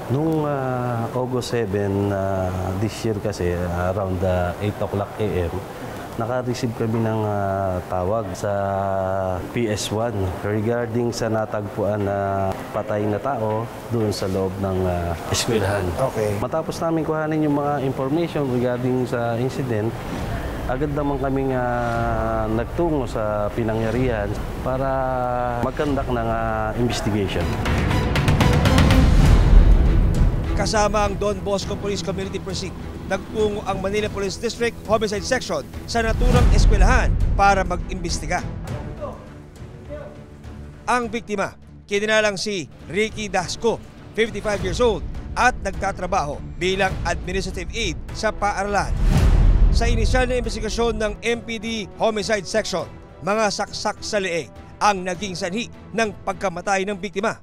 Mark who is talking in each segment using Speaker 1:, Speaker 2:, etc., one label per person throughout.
Speaker 1: Nung August 7 this year kasi, around 8 o'clock a.m., naka-receive kami ng tawag sa PS1 regarding sa natagpuan na patay na tao doon sa loob ng eskwelahan.
Speaker 2: Okay.
Speaker 1: Matapos namin kuhanin yung mga information regarding sa incident, agad naman kaming nagtungo sa pinangyarihan para mag-conduct ng investigation.
Speaker 2: Kasama ang Don Bosco Police Community Precinct, nagtungo ang Manila Police District Homicide Section sa naturang eskwelahan para mag-imbestiga. Ang biktima, kininalang si Ricky Dasco, 55 years old, at nagtatrabaho bilang administrative aide sa paaralan. Sa inisyal na investigasyon ng MPD Homicide Section, mga saksak sa leeg ang naging sanhi ng pagkamatay ng biktima.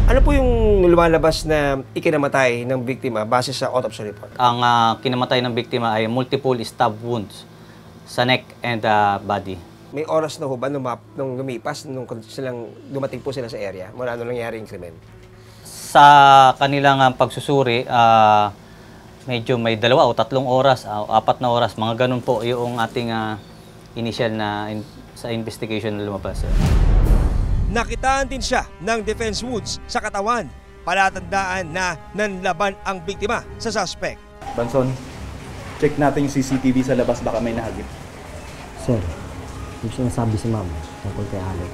Speaker 2: Ano po yung lumalabas na ikinamatay ng biktima base sa autopsy report?
Speaker 3: Ang kinamatay ng biktima ay multiple stab wounds sa neck and body.
Speaker 2: May oras na ho ba nung lumipas, nung dumating po sila sa area, mula ano nangyari yung krimen?
Speaker 3: Sa kanilang pagsusuri, medyo may 2 o 3 oras, 4 na oras, mga ganun po yung ating initial na sa investigation na lumabas.
Speaker 2: Nakitaan din siya ng defense wounds sa katawan, palatandaan na nanlaban ang biktima sa suspect.
Speaker 4: Banson, check natin yung CCTV sa labas, baka may nahagip.
Speaker 5: Sir, yung sinasabi si ma'am tungkol kay Alex.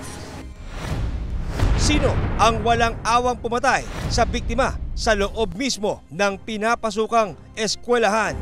Speaker 2: Sino ang walang awang pumatay sa biktima sa loob mismo ng pinapasukang eskwelahan?